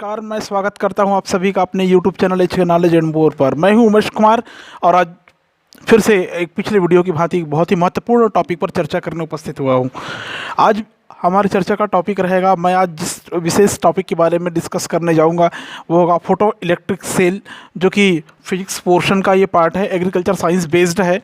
नमस्कार, मैं स्वागत करता हूं आप सभी का अपने YouTube channel HK knowledge and more पर। मैं हूं उमेश कुमार और आज फिर से एक पिछले वीडियो की भांति बहुत ही महत्वपूर्ण टॉपिक पर चर्चा करने उपस्थित हुआ हूं। आज हमारी चर्चा का टॉपिक रहेगा, मैं आज जिस विशेष टॉपिक के बारे में डिस्कस करने जाऊंगा वो होगा फोटो इलेक्ट्रिक सेल, जो कि फिजिक्स पोर्शन का ये पार्ट है, एग्रीकल्चर साइंस बेस्ड है।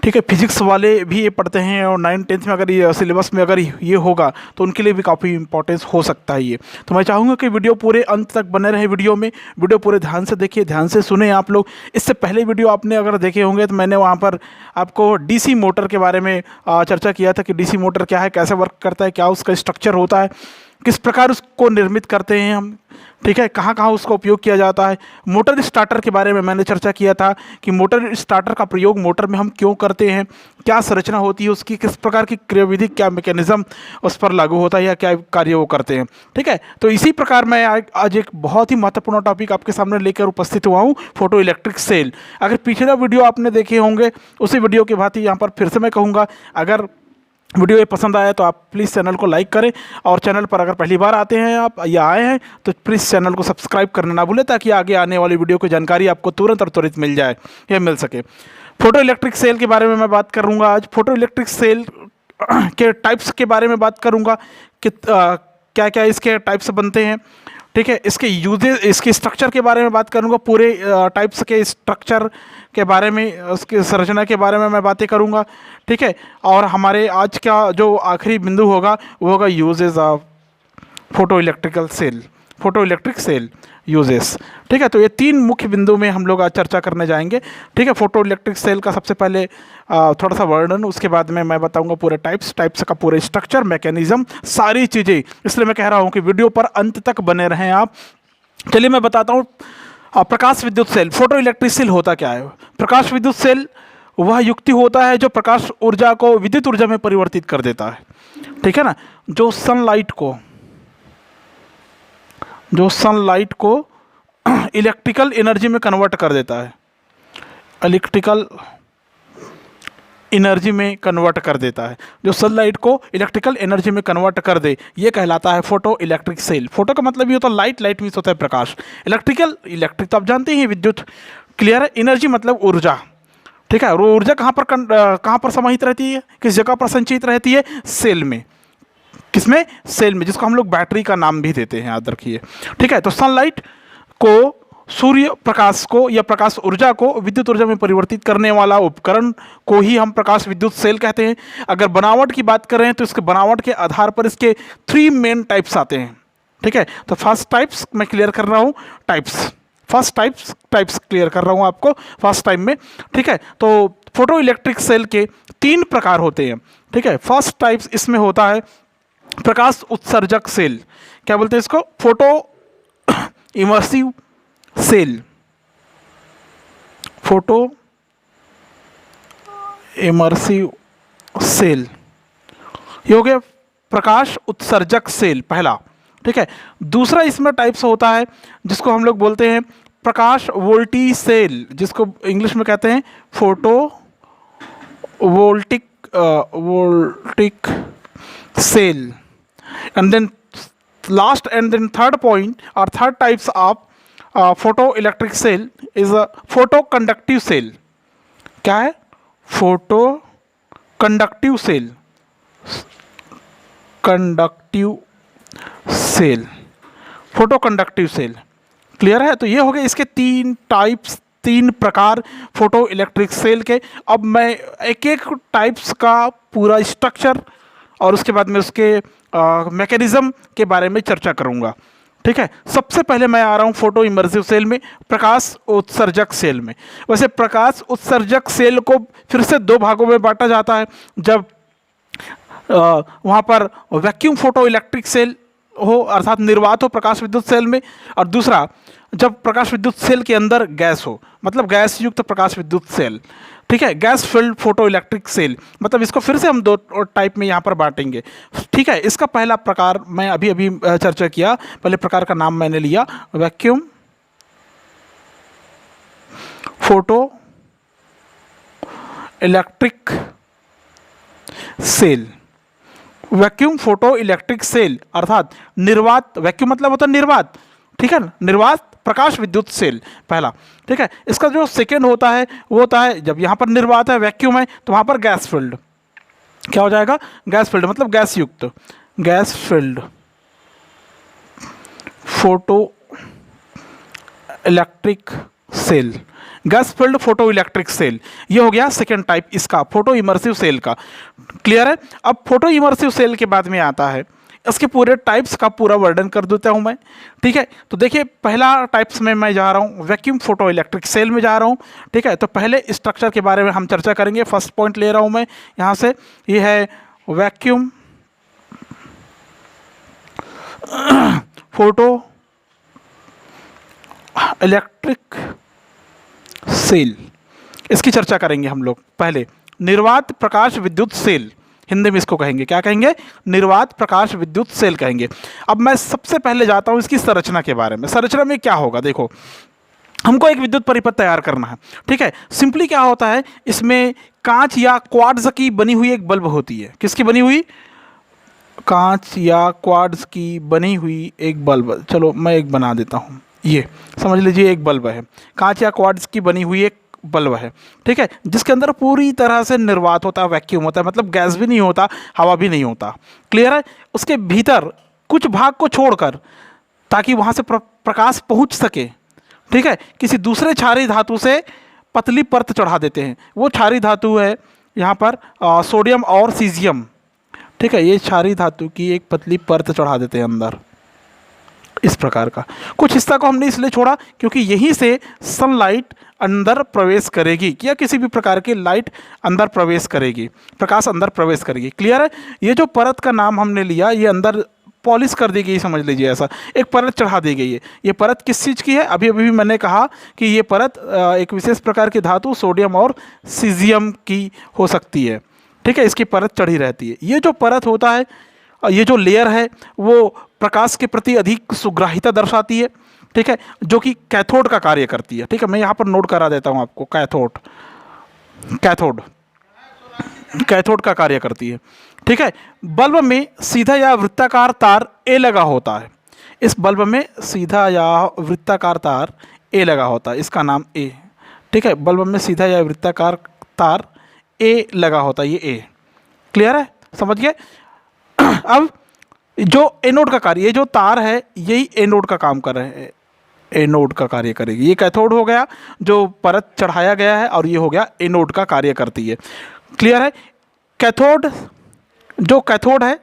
ठीक है, फिजिक्स वाले भी ये पढ़ते हैं और 9th-10th में अगर ये सिलेबस में अगर ये होगा तो उनके लिए भी काफ़ी इंपॉर्टेंस हो सकता है ये। तो मैं चाहूँगा कि वीडियो पूरे अंत तक बने रहे। वीडियो पूरे ध्यान से देखिए, ध्यान से सुने आप लोग। इससे पहले वीडियो आपने अगर देखे होंगे तो मैंने वहाँ पर आपको डीसी मोटर के बारे में चर्चा किया था कि डीसी मोटर क्या है, कैसे वर्क करता है, क्या उसका स्ट्रक्चर होता है, किस प्रकार उसको निर्मित करते हैं हम। ठीक है, कहाँ कहाँ उसका उपयोग किया जाता है। मोटर स्टार्टर के बारे में मैंने चर्चा किया था कि मोटर स्टार्टर का प्रयोग मोटर में हम क्यों करते हैं, क्या संरचना होती है उसकी, किस प्रकार की क्रियाविधि, क्या मैकेनिज्म उस पर लागू होता है या क्या कार्य वो करते हैं। ठीक है, तो इसी प्रकार मैं आज एक बहुत ही महत्वपूर्ण टॉपिक आपके सामने लेकर उपस्थित हुआ हूँ, फोटो इलेक्ट्रिक सेल। अगर पिछला वीडियो आपने देखे होंगे उसी वीडियो की भांति यहाँ पर फिर से मैं कहूँगा, अगर वीडियो ये पसंद आया तो आप प्लीज़ चैनल को लाइक करें और चैनल पर अगर पहली बार आते हैं आप या आए हैं तो प्लीज़ चैनल को सब्सक्राइब करना ना भूलें, ताकि आगे आने वाली वीडियो की जानकारी आपको तुरंत और त्वरित मिल जाए या मिल सके। फोटो इलेक्ट्रिक सेल के बारे में मैं बात करूंगा आज। फोटो इलेक्ट्रिक सेल के टाइप्स के बारे में बात करूंगा कि क्या क्या इसके टाइप्स बनते हैं। ठीक है, इसके यूजेस, इसके स्ट्रक्चर के बारे में बात करूंगा, पूरे टाइप्स के स्ट्रक्चर के बारे में, उसकी संरचना के बारे में मैं बातें करूंगा। ठीक है, और हमारे आज का जो आखिरी बिंदु होगा वो होगा uses of photo electric cell uses. ठीक है, तो ये तीन मुख्य बिंदु में हम लोग आज चर्चा करने जाएंगे। ठीक है, फोटो इलेक्ट्रिक सेल का सबसे पहले थोड़ा सा वर्णन, उसके बाद में मैं बताऊंगा पूरे टाइप्स का पूरे स्ट्रक्चर, मैकेनिज्म, सारी चीज़ें। इसलिए मैं कह रहा हूँ कि वीडियो पर अंत तक बने रहें आप। चलिए मैं बताता हूँ, प्रकाश विद्युत सेल, फोटो इलेक्ट्रिक सेल होता क्या है। प्रकाश विद्युत सेल वह युक्ति होता है जो प्रकाश ऊर्जा को विद्युत ऊर्जा में परिवर्तित कर देता है। ठीक है ना, जो सनलाइट को इलेक्ट्रिकल एनर्जी में कन्वर्ट कर देता है, इलेक्ट्रिकल एनर्जी में कन्वर्ट कर देता है, जो सनलाइट को इलेक्ट्रिकल एनर्जी में कन्वर्ट कर दे, ये कहलाता है फोटो इलेक्ट्रिक सेल। फोटो का मतलब ये होता है लाइट मीन्स होता है प्रकाश, इलेक्ट्रिक तो आप जानते हैं विद्युत, क्लियर है। एनर्जी मतलब ऊर्जा। ठीक है, वो ऊर्जा कहाँ पर समाहित रहती है, किस जगह पर संचित रहती है, सेल में। किसमें, सेल में, जिसको हम लोग बैटरी का नाम भी देते हैं, याद रखिए। ठीक है, तो सनलाइट को, सूर्य प्रकाश को या प्रकाश ऊर्जा को विद्युत ऊर्जा में परिवर्तित करने वाला उपकरण को ही हम प्रकाश विद्युत सेल कहते हैं। अगर बनावट की बात करें तो इसके बनावट के आधार पर इसके 3 मेन टाइप्स आते हैं। ठीक है, तो फर्स्ट टाइप्स मैं क्लियर कर रहा हूँ, टाइप्स क्लियर कर रहा हूँ आपको फर्स्ट टाइम में। ठीक है, तो फोटो इलेक्ट्रिक सेल के 3 प्रकार होते हैं। ठीक है, फर्स्ट टाइप्स इसमें होता है प्रकाश उत्सर्जक सेल। क्या बोलते हैं इसको, photo immersive cell, photo immersive cell, ये हो गया प्रकाश उत्सर्जक सेल पहला। ठीक है, दूसरा इसमें टाइप्स होता है जिसको हम लोग बोलते हैं प्रकाश वोल्टी सेल, जिसको इंग्लिश में कहते हैं photovoltaic cell. and then last and then third point or third types of photo electric cell is a photo conductive cell। क्या है, photo conductive cell, photo conductive cell, clear है। तो ये हो गए इसके 3 टाइप्स, 3 प्रकार फोटो इलेक्ट्रिक सेल के। अब मैं एक एक टाइप्स का पूरा स्ट्रक्चर और उसके बाद में उसके मैकेनिज्म के बारे में चर्चा करूंगा। ठीक है, सबसे पहले मैं आ रहा हूं फोटो इमर्सिव सेल में, प्रकाश उत्सर्जक सेल में। वैसे प्रकाश उत्सर्जक सेल को फिर से 2 भागों में बांटा जाता है, जब वहां पर वैक्यूम फोटो इलेक्ट्रिक सेल हो, अर्थात निर्वात हो प्रकाश विद्युत सेल में, और दूसरा जब प्रकाश विद्युत सेल के अंदर गैस हो, मतलब गैस युक्त प्रकाश विद्युत सेल। ठीक है, gas filled photo electric cell, मतलब इसको फिर से हम 2 टाइप में यहाँ पर बांटेंगे। ठीक है, इसका पहला प्रकार मैं अभी चर्चा किया, पहले प्रकार का नाम मैंने लिया vacuum photo electric cell. Vacuum photo electric cell अर्थात निर्वात, वैक्यूम मतलब होता है निर्वात। ठीक है ना, निर्वात प्रकाश विद्युत सेल पहला। ठीक है, इसका जो सेकेंड होता है वो होता है जब यहाँ पर निर्वात है, वैक्यूम है, तो वहाँ पर गैस फील्ड क्या हो जाएगा, गैस फील्ड मतलब गैस युक्त, gas filled photo electric cell, gas filled photo electric cell, ये हो गया सेकेंड टाइप इसका, फोटो इमर्सिव सेल का। क्लियर है। अब फोटो इमर्सिव सेल के बाद में आता है, इसके पूरे टाइप्स का पूरा वर्णन कर देता हूं मैं। ठीक है, तो देखिए पहला टाइप्स में मैं जा रहा हूं, वैक्यूम फोटो इलेक्ट्रिक सेल में जा रहा हूं। ठीक है, तो पहले स्ट्रक्चर के बारे में हम चर्चा करेंगे। फर्स्ट पॉइंट ले रहा हूं मैं यहां से, ये है वैक्यूम फोटो इलेक्ट्रिक सेल, इसकी चर्चा करेंगे हम लोग। पहले निर्वात प्रकाश विद्युत सेल, हिंदी में इसको कहेंगे, क्या कहेंगे, निर्वात प्रकाश विद्युत सेल कहेंगे। अब मैं सबसे पहले जाता हूं इसकी संरचना के बारे में। संरचना में क्या होगा, देखो हमको एक विद्युत परिपथ तैयार करना है। ठीक है, सिंपली क्या होता है, इसमें कांच या क्वार्ट्ज की बनी हुई एक बल्ब होती है। किसकी बनी हुई, कांच या क्वार्ट्ज की बनी हुई एक बल्ब, चलो मैं एक बना देता हूं, ये समझ लीजिए एक बल्ब है, कांच या क्वार्ट्ज की बनी हुई एक बल्ब है। ठीक है, जिसके अंदर पूरी तरह से निर्वात होता है, वैक्यूम होता है, मतलब गैस भी नहीं होता, हवा भी नहीं होता। क्लियर है। उसके भीतर कुछ भाग को छोड़कर, ताकि वहाँ से प्रकाश पहुँच सके, ठीक है, किसी दूसरे क्षारीय धातु से पतली परत चढ़ा देते हैं। वो क्षारीय धातु है यहाँ पर सोडियम और सीजियम। ठीक है, ये क्षारीय धातु की एक पतली परत चढ़ा देते हैं अंदर, इस प्रकार का। कुछ हिस्सा को हमने इसलिए छोड़ा क्योंकि यहीं से सनलाइट अंदर प्रवेश करेगी, या किसी भी प्रकार की लाइट अंदर प्रवेश करेगी, प्रकाश अंदर प्रवेश करेगी। क्लियर है। ये जो परत का नाम हमने लिया, ये अंदर पॉलिश कर दी गई, समझ लीजिए ऐसा एक परत चढ़ा दी गई है। ये परत किस चीज़ की है, अभी अभी मैंने कहा कि ये परत एक विशेष प्रकार की धातु सोडियम और सीजियम की हो सकती है। ठीक है, इसकी परत चढ़ी रहती है। ये जो परत होता है, ये जो लेयर है, वो प्रकाश के प्रति अधिक सुग्राहिता दर्शाती है। ठीक है, जो कि कैथोड का कार्य करती है। ठीक है, मैं यहाँ पर नोट करा देता हूँ आपको, कैथोड, कैथोड, कैथोड का कार्य करती है। ठीक है, बल्ब में सीधा या वृत्ताकार तार ए लगा होता है। इस बल्ब में सीधा या वृत्ताकार तार ए लगा होता है, इसका नाम ए। ठीक है, बल्ब में सीधा या वृत्ताकार तार ए लगा होता है, ये ए। क्लियर है, समझ गए। अब जो एनोड का कार्य, ये जो तार है यही एनोड का काम कर रहे हैं, एनोड का कार्य करेगी। ये कैथोड हो गया जो परत चढ़ाया गया है, और ये हो गया एनोड का कार्य करती है। क्लियर है। कैथोड, जो कैथोड है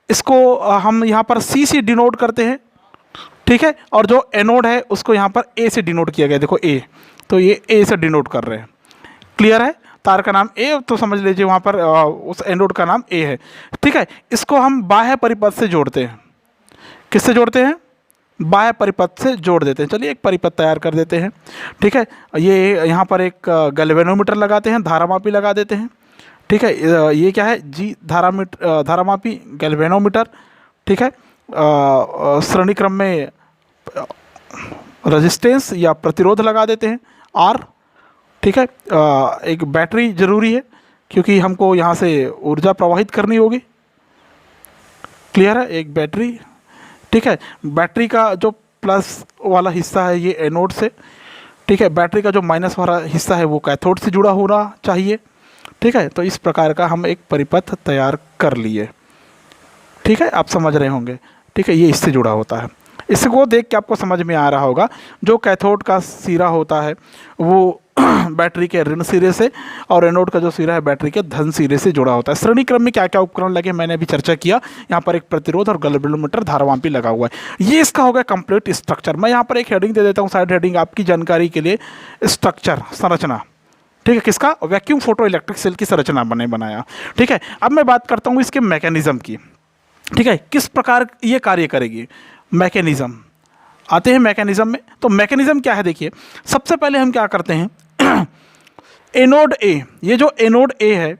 इसको हम यहाँ पर सी से डिनोट करते हैं। ठीक है, और जो एनोड है उसको यहाँ पर ए से डिनोट किया गया, देखो ए, तो ये ए से डिनोट कर रहे हैं। क्लियर है, तार का नाम ए, तो समझ लीजिए वहाँ पर उस एनोड का नाम ए है। ठीक है, इसको हम बाह्य परिपथ से जोड़ते हैं। किससे जोड़ते हैं, बाह्य परिपथ से जोड़ देते हैं। चलिए एक परिपथ तैयार कर देते हैं। ठीक है, ये यहाँ पर एक गैल्वेनोमीटर लगाते हैं, धारामापी लगा देते हैं। ठीक है, ये क्या है, जी धारामापी गैल्वेनोमीटर। ठीक है, श्रेणी क्रम में रेजिस्टेंस या प्रतिरोध लगा देते हैं, आर। ठीक है, एक बैटरी ज़रूरी है क्योंकि हमको यहाँ से ऊर्जा प्रवाहित करनी होगी। क्लियर है, एक बैटरी। ठीक है, बैटरी का जो प्लस वाला हिस्सा है ये एनोड से, ठीक है, बैटरी का जो माइनस वाला हिस्सा है वो कैथोड से जुड़ा होना चाहिए। ठीक है, तो इस प्रकार का हम एक परिपथ तैयार कर लिए। ठीक है, आप समझ रहे होंगे। ठीक है, ये इससे जुड़ा होता है। इसको देख के आपको समझ में आ रहा होगा, जो कैथोड का सिरा होता है वो बैटरी के ऋण सिरे से, और एनोड का जो सिरा है बैटरी के धन सिरे से जुड़ा होता है। श्रेणी क्रम में क्या क्या उपकरण लगे मैंने अभी चर्चा किया। यहाँ पर एक प्रतिरोध और गैल्वेनोमीटर, धारामापी लगा हुआ है। ये इसका हो गया कंप्लीट स्ट्रक्चर। मैं यहाँ पर एक हेडिंग दे देता हूँ, साइड हेडिंग आपकी जानकारी के लिए, स्ट्रक्चर, संरचना। ठीक है, किसका, वैक्यूम फोटो इलेक्ट्रिक सेल की संरचना बनाया। ठीक है, अब मैं बात करता हूँ इसके मैकेनिज्म की। ठीक है, किस प्रकार ये कार्य करेगी, मैकेनिज्म आते हैं मैकेनिज्म में। तो मैकेनिज्म क्या है, देखिए सबसे पहले हम क्या करते हैं, एनोड ए, ये जो एनोड ए है,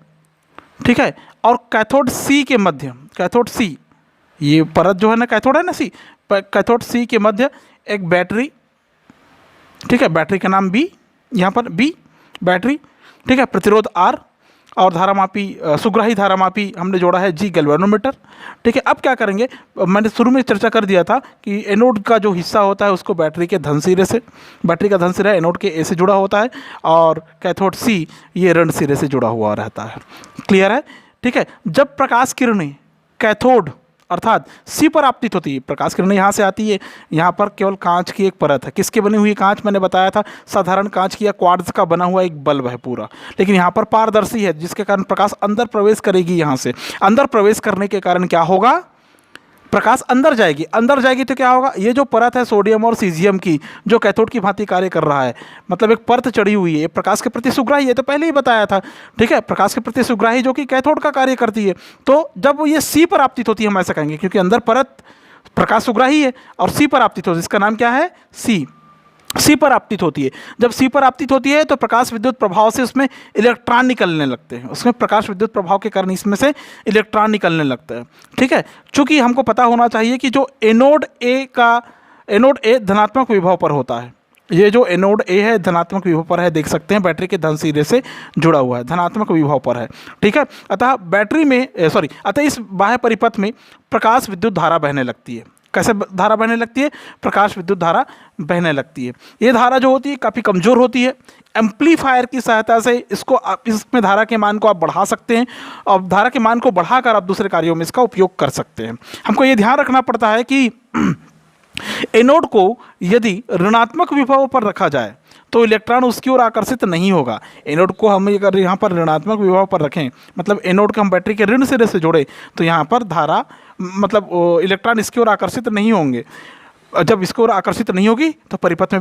ठीक है, और कैथोड सी के मध्य, कैथोड सी, ये परत जो है ना कैथोड है ना सी, कैथोड सी के मध्य एक बैटरी। ठीक है, बैटरी का नाम बी, यहाँ पर बी बैटरी। ठीक है, प्रतिरोध आर। और धारामापी सुग्राही धारामापी हमने जोड़ा है जी गैल्वेनोमीटर। ठीक है, अब क्या करेंगे, मैंने शुरू में चर्चा कर दिया था कि एनोड का जो हिस्सा होता है उसको बैटरी के धन सिरे से, बैटरी का धन सिरा एनोड के ए से जुड़ा होता है और कैथोड सी ये ऋण सिरे से जुड़ा हुआ रहता है। क्लियर है? ठीक है, जब प्रकाश किरणें कैथोड अर्थात सी पर आपतित होती है, प्रकाश किरणें यहाँ से आती है, यहाँ पर केवल कांच की एक परत है। किसके बनी हुई कांच? मैंने बताया था साधारण कांच की या क्वार्ट्ज का बना हुआ एक बल्ब है पूरा, लेकिन यहाँ पर पारदर्शी है जिसके कारण प्रकाश अंदर प्रवेश करेगी। यहाँ से अंदर प्रवेश करने के कारण क्या होगा, प्रकाश अंदर जाएगी, अंदर जाएगी तो क्या होगा, ये जो परत है सोडियम और सीजियम की जो कैथोड की भांति कार्य कर रहा है, मतलब एक परत चढ़ी हुई है, प्रकाश के प्रति सुग्राही है, तो पहले ही बताया था। ठीक है, प्रकाश के प्रति सुग्राही जो कि कैथोड का कार्य करती है। तो जब ये सी पर आपतित होती है, हम ऐसा कहेंगे क्योंकि अंदर परत प्रकाश सुग्राही है और सी पर आपतित होती है, इसका नाम क्या है, सी पर आपतित होती है। जब सी पर आपतित होती है तो प्रकाश विद्युत प्रभाव से उसमें इलेक्ट्रॉन निकलने लगते हैं, उसमें प्रकाश विद्युत प्रभाव के कारण इसमें से इलेक्ट्रॉन निकलने लगता है। ठीक है, चूंकि हमको पता होना चाहिए कि जो एनोड ए धनात्मक विभव पर होता है, ये जो एनोड ए है धनात्मक विभव पर है, देख सकते हैं बैटरी के धन सिरे से जुड़ा हुआ है, धनात्मक विभव पर है। ठीक है, अतः इस बाह्य परिपथ में प्रकाश विद्युत धारा बहने लगती है। कैसे धारा बहने लगती है, प्रकाश विद्युत धारा बहने लगती है। ये धारा जो होती है काफ़ी कमज़ोर होती है, एम्पलीफायर की सहायता से इसमें धारा के मान को आप बढ़ा सकते हैं और धारा के मान को बढ़ाकर आप दूसरे कार्यों में इसका उपयोग कर सकते हैं। हमको ये ध्यान रखना पड़ता है कि एनोड को यदि ऋणात्मक विभव पर रखा जाए तो इलेक्ट्रॉन उसकी ओर आकर्षित नहीं होगा। एनोड को हम अगर यहाँ पर ऋणात्मक विभव पर रखें, मतलब एनोड को हम बैटरी के ऋण सिरे से जोड़े, तो यहाँ पर धारा मतलब इलेक्ट्रॉन इसकी ओर आकर्षित नहीं होंगे। जब इसकी ओर आकर्षित नहीं होगी तो परिपथ में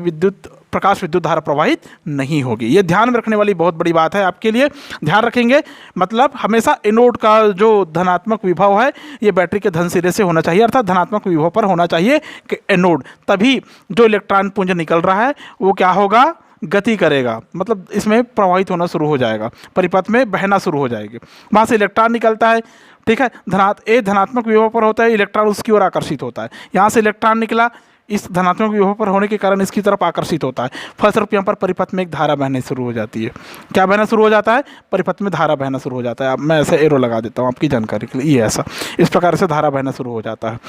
प्रकाश विद्युत धारा प्रवाहित नहीं होगी। ये ध्यान में रखने वाली बहुत बड़ी बात है आपके लिए, ध्यान रखेंगे। मतलब हमेशा एनोड का जो धनात्मक विभव है ये बैटरी के धन सिरे से होना चाहिए, अर्थात धनात्मक विभव पर होना चाहिए कि एनोड, तभी जो इलेक्ट्रॉन पुंज निकल रहा है वो क्या होगा, गति करेगा, मतलब इसमें प्रवाहित होना शुरू हो जाएगा, परिपथ में बहना शुरू हो जाएगी, वहाँ से इलेक्ट्रॉन निकलता है। ठीक है, धनात्मक विभव पर होता है, इलेक्ट्रॉन उसकी ओर आकर्षित होता है। यहाँ से इलेक्ट्रॉन निकला, इस धनात्मक विभव पर होने के कारण इसकी तरफ आकर्षित होता है। फलस्वरूप यहाँ पर परिपथ में एक धारा बहने शुरू हो जाती है। क्या बहना शुरू हो जाता है, परिपथ में धारा बहना शुरू हो जाता है। अब मैं ऐसे एरो लगा देता हूँ आपकी जानकारी के लिए, ये ऐसा इस प्रकार से धारा बहना शुरू हो जाता है।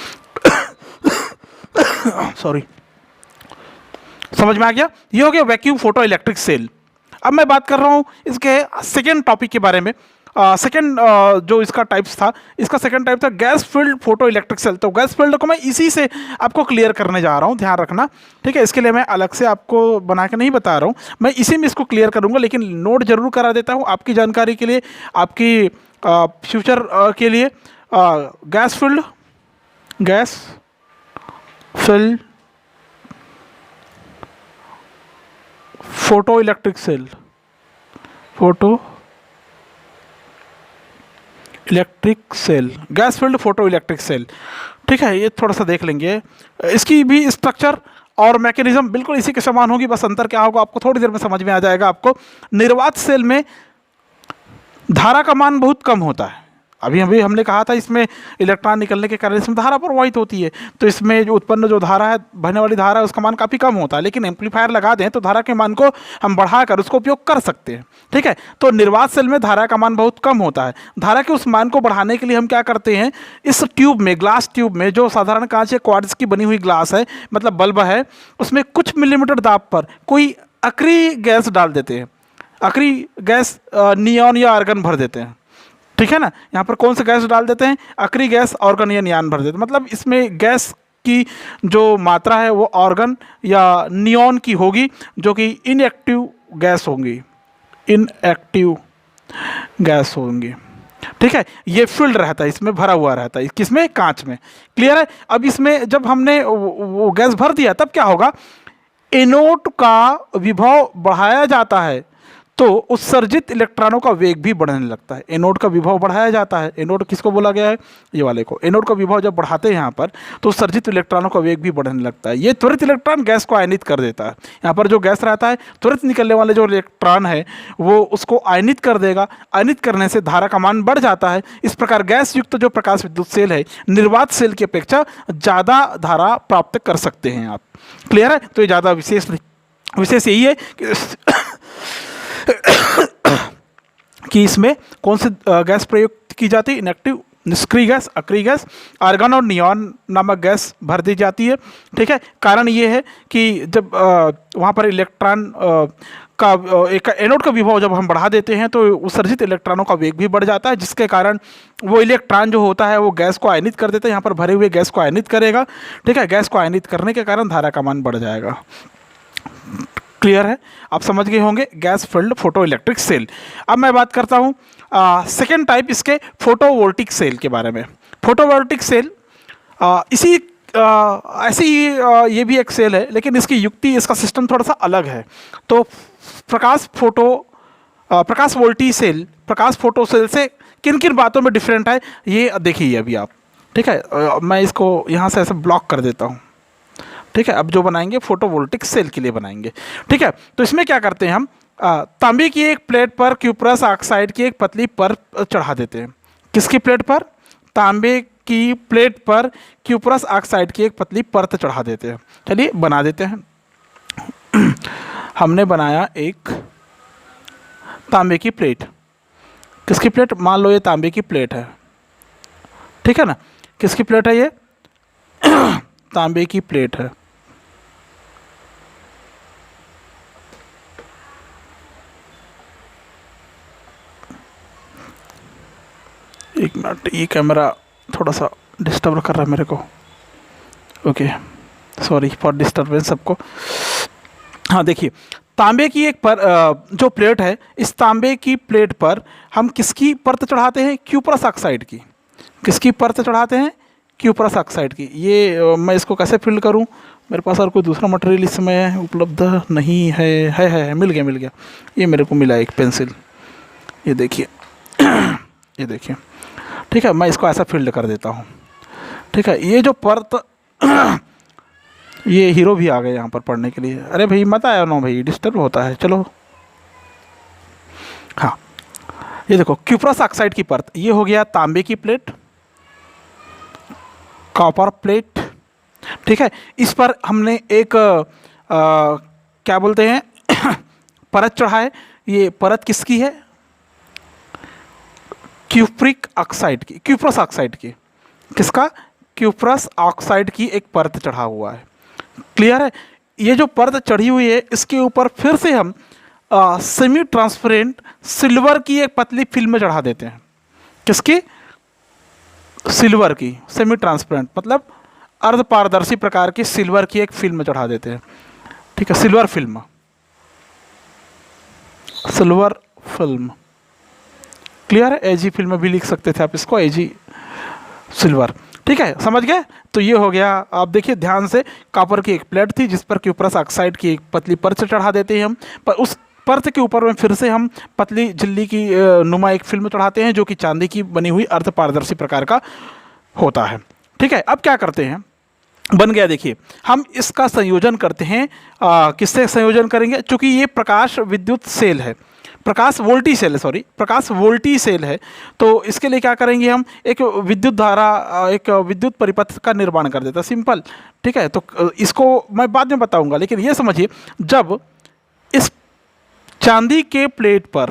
सॉरी, समझ में आ गया? ये हो गया वैक्यूम फोटो इलेक्ट्रिक सेल। अब मैं बात कर रहा हूँ इसके सेकेंड टॉपिक के बारे में। सेकेंड जो इसका टाइप्स था, इसका सेकेंड टाइप था gas filled photo electric cell. तो गैस फील्ड को मैं इसी से आपको क्लियर करने जा रहा हूँ, ध्यान रखना। ठीक है, इसके लिए मैं अलग से आपको बना के नहीं बता रहा हूँ, मैं इसी में इसको क्लियर करूँगा, लेकिन नोट जरूर करा देता हूँ आपकी जानकारी के लिए, आपकी फ्यूचर के लिए। Gas filled photo electric cell, gas filled photo electric cell. ठीक है, ये थोड़ा सा देख लेंगे। इसकी भी स्ट्रक्चर और मैकेनिज्म बिल्कुल इसी के समान होगी, बस अंतर क्या होगा आपको थोड़ी देर में समझ में आ जाएगा। आपको निर्वात सेल में धारा का मान बहुत कम होता है। अभी हमने कहा था इसमें इलेक्ट्रॉन निकलने के कारण इसमें धारा प्रवाहित होती है, तो इसमें जो उत्पन्न जो धारा है, बहने वाली धारा है, उसका मान काफ़ी कम होता है। लेकिन एम्पलीफायर लगा दें तो धारा के मान को हम बढ़ाकर उसको उपयोग कर सकते हैं। ठीक है, तो निर्वात सेल में धारा का मान बहुत कम होता है। धारा के उस मान को बढ़ाने के लिए हम क्या करते हैं, इस ट्यूब में, ग्लास ट्यूब में, जो साधारण कांच या क्वार्ट्ज की बनी हुई ग्लास है, मतलब बल्ब है, उसमें कुछ मिलीमीटर दाब पर कोई अक्री गैस डाल देते हैं। अक्री गैस नियॉन या आर्गन भर देते हैं। ठीक है ना, यहाँ पर कौन सा गैस डाल देते हैं, अक्री गैस, ऑर्गन या नियॉन भर देते हैं। मतलब इसमें गैस की जो मात्रा है वो ऑर्गन या नियॉन की होगी, जो कि इनएक्टिव गैस होंगी। ठीक है, ये फिल्ड रहता है, इसमें भरा हुआ रहता है, किसमें, कांच में। क्लियर है? अब इसमें जब हमने वो गैस भर दिया तब क्या होगा, एनोड का विभव बढ़ाया जाता है तो उत्सर्जित इलेक्ट्रॉनों का वेग भी बढ़ने लगता है। एनोड का विभव बढ़ाया जाता है। एनोड किसको बोला गया है, ये वाले को। एनोड का विभव जब बढ़ाते हैं यहाँ पर तो उत्सर्जित इलेक्ट्रॉनों का वेग भी बढ़ने लगता है। ये त्वरित इलेक्ट्रॉन गैस को आयनित कर देता है। यहाँ पर जो गैस रहता है, त्वरित निकलने वाले जो इलेक्ट्रॉन है वो उसको आयनित कर देगा। आयनित करने से धारा का मान बढ़ जाता है। इस प्रकार गैस युक्त जो प्रकाश विद्युत सेल है, निर्वात सेल की अपेक्षा ज़्यादा धारा प्राप्त कर सकते हैं आप। क्लियर है? तो ये ज़्यादा विशेष यही है कि इसमें कौन सी गैस प्रयुक्त की जाती है, इनएक्टिव निष्क्रिय गैस, अक्रिय गैस, आर्गन और नियॉन नामक गैस भर दी जाती है। ठीक है, कारण ये है कि जब वहाँ पर इलेक्ट्रॉन का एक एनोड का विभव जब हम बढ़ा देते हैं तो उत्सर्जित इलेक्ट्रॉनों का वेग भी बढ़ जाता है, जिसके कारण वो इलेक्ट्रॉन जो होता है वो गैस को आयनित कर देता है, यहाँ पर भरे हुए गैस को आयनित करेगा। ठीक है, गैस को आयनित करने के कारण धारा का मान बढ़ जाएगा। क्लियर है, आप समझ गए होंगे gas filled photo electric cell. अब मैं बात करता हूँ सेकेंड टाइप इसके फोटोवोल्टिक सेल के बारे में। फोटोवोल्टिक सेल इसी ऐसी ही ये भी एक सेल है, लेकिन इसकी युक्ति, इसका सिस्टम थोड़ा सा अलग है। तो प्रकाश वोल्टी सेल प्रकाश फोटो सेल से किन किन बातों में डिफरेंट है ये देखिए अभी आप। ठीक है, मैं इसको यहाँ से ऐसे ब्लॉक कर देता हूँ। ठीक है, अब जो बनाएंगे फोटोवोल्टिक सेल के लिए बनाएंगे। ठीक है, तो इसमें क्या करते हैं हम, तांबे की एक प्लेट पर क्यूप्रस ऑक्साइड की एक पतली परत चढ़ा देते हैं। किसकी प्लेट पर? तांबे की प्लेट पर क्यूप्रस ऑक्साइड की एक पतली परत चढ़ा देते हैं। चलिए बना देते हैं। हमने बनाया एक तांबे की प्लेट। किसकी प्लेट? मान लो ये तांबे की प्लेट है। ठीक है ना, किसकी प्लेट है ये? तांबे की प्लेट है। एक मिनट, ये कैमरा थोड़ा सा डिस्टर्ब कर रहा है मेरे को। ओके, सॉरी फॉर डिस्टर्बेंस सबको। हाँ देखिए, तांबे की एक जो प्लेट है, इस तांबे की प्लेट पर हम किसकी परत चढ़ाते हैं? क्यूप्रस ऑक्साइड की। किसकी परत चढ़ाते हैं? क्यूप्रस ऑक्साइड की। ये मैं इसको कैसे फिल करूं? मेरे पास और कोई दूसरा मटेरियल इसमें उपलब्ध नहीं है। है मिल गया। ये मेरे को मिला एक पेंसिल, ये देखिए। ये देखिए, ठीक है, मैं इसको ऐसा फिल्ड कर देता हूँ। ठीक है, ये जो परत ये हीरो भी आ गए यहाँ पर पढ़ने के लिए। अरे भाई मत आया ना भाई, डिस्टर्ब होता है। चलो हाँ, ये देखो क्यूप्रस ऑक्साइड की परत, ये हो गया तांबे की प्लेट, कॉपर प्लेट। ठीक है, इस पर हमने एक क्या बोलते हैं परत चढ़ाए। ये परत किसकी है? क्यूप्रिक ऑक्साइड की, क्यूप्रस ऑक्साइड की। किसका? क्यूप्रस ऑक्साइड की एक परत चढ़ा हुआ है। क्लियर है? ये जो परत चढ़ी हुई है, इसके ऊपर फिर से हम सेमी ट्रांसपेरेंट सिल्वर की एक पतली फिल्म चढ़ा देते हैं। किसकी? सिल्वर की, सेमी ट्रांसपेरेंट मतलब अर्ध पारदर्शी प्रकार की सिल्वर की एक फिल्म चढ़ा देते हैं। ठीक है, silver film, silver film. Clear है? एजी फिल्म भी लिख सकते थे आप इसको, एजी सिल्वर। ठीक है, समझ गए? तो ये हो गया। आप देखिए ध्यान से, कॉपर की एक प्लेट थी जिस पर क्यूप्रस ऑक्साइड की एक पतली परत से चढ़ा देते हैं हम, पर उस परत के ऊपर में फिर से हम पतली झिल्ली की नुमा एक फिल्म चढ़ाते हैं जो कि चांदी की बनी हुई अर्ध पारदर्शी प्रकार का होता है। ठीक है, अब क्या करते हैं, बन गया। देखिए, हम इसका संयोजन करते हैं। किससे संयोजन करेंगे? चूंकि ये प्रकाश विद्युत सेल है, प्रकाश वोल्टी सेल है, सॉरी प्रकाश वोल्टी सेल है, तो इसके लिए क्या करेंगे हम? एक विद्युत धारा, एक विद्युत परिपथ का निर्माण कर देता, सिंपल। ठीक है, तो इसको मैं बाद में बताऊंगा, लेकिन ये समझिए, जब इस चांदी के प्लेट पर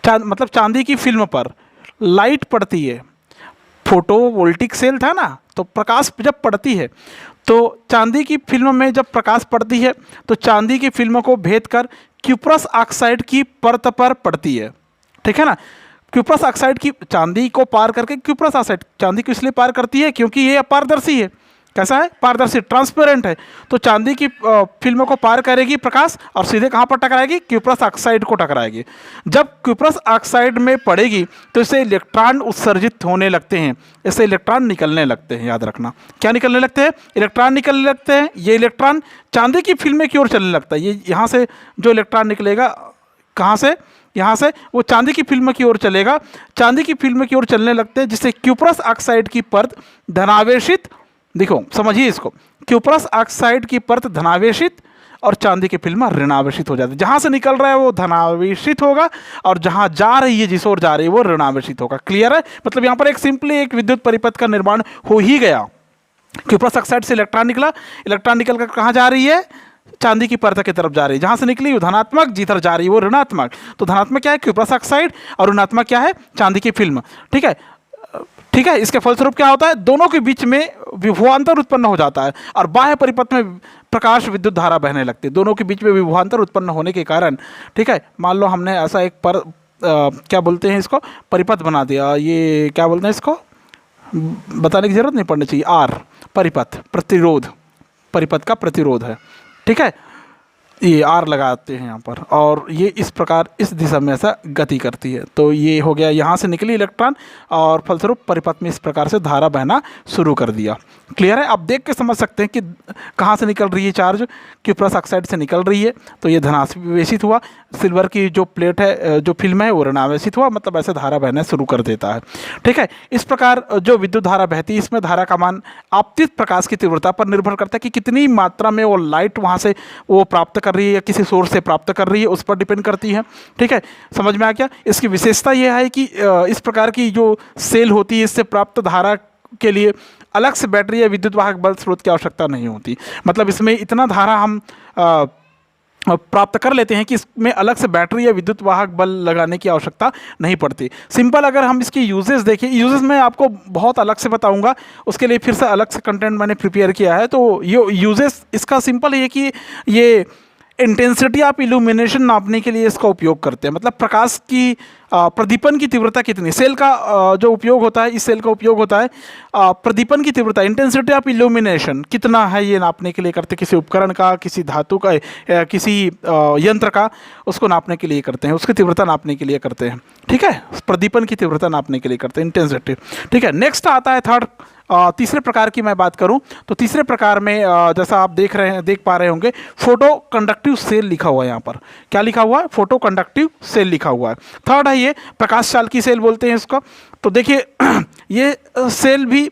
मतलब चांदी की फिल्म पर लाइट पड़ती है, फोटोवोल्टिक सेल था ना, तो प्रकाश जब पड़ती है तो चांदी की फिल्म में जब प्रकाश पड़ती है तो चांदी की फिल्म को भेद कर क्यूप्रस ऑक्साइड की परत पर पड़ती है। ठीक है ना, क्यूप्रस ऑक्साइड की चांदी को पार करके क्यूप्रस ऑक्साइड चांदी को इसलिए पार करती है क्योंकि ये अपारदर्शी है। कैसा है? पारदर्शी, ट्रांसपेरेंट है। तो चांदी की फिल्म को पार करेगी प्रकाश और सीधे कहाँ पर टकराएगी? क्यूप्रस ऑक्साइड को टकराएगी। जब क्यूप्रस ऑक्साइड में पड़ेगी तो इससे इलेक्ट्रॉन उत्सर्जित होने लगते हैं, इससे इलेक्ट्रॉन निकलने लगते हैं। याद रखना, क्या निकलने लगते हैं? इलेक्ट्रॉन निकलने लगते हैं। ये इलेक्ट्रॉन चांदी की फिल्म की ओर चलने लगता है। ये यहाँ से जो इलेक्ट्रॉन निकलेगा, कहाँ से? यहाँ से, वो चांदी की फिल्म की ओर चलेगा। चांदी की फिल्म की ओर चलने लगते हैं जिससे क्यूप्रस ऑक्साइड की परत धनावेशित, देखो समझिए इसको, क्यूप्रस ऑक्साइड की परत धनावेशित और चांदी की फिल्म ऋणावेशित हो जाती है। जहाँ से निकल रहा है वो धनावेशित होगा और जहाँ जा रही है, जिस ओर जा रही है, वो ऋणावेशित होगा। क्लियर है? मतलब यहाँ पर एक सिंपली एक विद्युत परिपथ का निर्माण हो ही गया। क्यूप्रस ऑक्साइड से इलेक्ट्रॉन निकला, इलेक्ट्रॉन निकल कर कहाँ जा रही है? चांदी की परत की तरफ जा रही है, जहाँ से निकली वो धनात्मक, जिधर जा रही है वो ऋणात्मक। तो धनात्मक क्या है, क्यूप्रस ऑक्साइड, और ऋणात्मक क्या है, चांदी की फिल्म। ठीक है, ठीक है। इसके फलस्वरूप क्या होता है, दोनों के बीच में विभवांतर उत्पन्न हो जाता है और बाह्य परिपथ में प्रकाश विद्युत धारा बहने लगती है। दोनों के बीच में विभवांतर उत्पन्न होने के कारण, ठीक है, मान लो हमने ऐसा एक क्या बोलते हैं इसको, परिपथ बना दिया, ये क्या बोलते हैं इसको, बताने की जरूरत नहीं पड़नी चाहिए, आर, परिपथ, प्रतिरोध, परिपथ का प्रतिरोध है। ठीक है, ये आर लगाते हैं यहाँ पर, और ये इस प्रकार इस दिशा में ऐसा गति करती है। तो ये हो गया, यहाँ से निकली इलेक्ट्रॉन और फलस्वरूप परिपथ में इस प्रकार से धारा बहना शुरू कर दिया। क्लियर है, आप देख के समझ सकते हैं कि कहाँ से निकल रही है चार्ज, क्यूप्रस ऑक्साइड से निकल रही है, तो ये धनावेशित हुआ। सिल्वर की जो प्लेट है, जो फिल्म है, वो ऋणावेशित हुआ, मतलब ऐसे धारा बहना शुरू कर देता है। ठीक है, इस प्रकार जो विद्युत धारा बहती है, इसमें धारा का मान आपतित प्रकाश की तीव्रता पर निर्भर करता है कि कितनी मात्रा में वो लाइट वहाँ से वो प्राप्त कर रही है या किसी सोर्स से प्राप्त कर रही है, उस पर डिपेंड करती है। ठीक है, समझ में आ गया। इसकी विशेषता यह है कि इस प्रकार की जो सेल होती है, इससे प्राप्त धारा के लिए अलग से बैटरी या विद्युत वाहक बल स्रोत की आवश्यकता नहीं होती। मतलब इसमें इतना धारा हम प्राप्त कर लेते हैं कि इसमें अलग से बैटरी या विद्युत वाहक बल लगाने की आवश्यकता नहीं पड़ती। सिंपल अगर हम इसकी यूजेस देखें, यूजेस मैं आपको बहुत अलग से बताऊंगा, उसके लिए फिर से अलग से कंटेंट मैंने प्रिपेयर किया है। तो ये यूजेस इसका सिंपल है कि ये इंटेंसिटी ऑफ इल्यूमिनेशन नापने के लिए इसका उपयोग करते हैं। मतलब प्रकाश की प्रदीपन की तीव्रता कितनी, सेल का जो उपयोग होता है, इस सेल का उपयोग होता है प्रदीपन की तीव्रता, इंटेंसिटी ऑफ इल्यूमिनेशन कितना है, ये नापने के लिए करते हैं। किसी उपकरण का, किसी धातु का, किसी यंत्र का, उसको नापने के लिए करते हैं, उसकी तीव्रता नापने के लिए करते हैं। ठीक है, प्रदीपन की तीव्रता नापने के लिए करते हैं, इंटेंसिटी। ठीक है, नेक्स्ट आता है थर्ड, तीसरे प्रकार की मैं बात करूं तो तीसरे प्रकार में जैसा आप देख पा रहे होंगे, फोटो कंडक्टिव सेल लिखा हुआ है। यहाँ पर क्या लिखा हुआ है, फोटो कंडक्टिव सेल लिखा हुआ है। थर्ड है ये प्रकाश चालकी सेल बोलते हैं इसको। तो देखिए ये सेल भी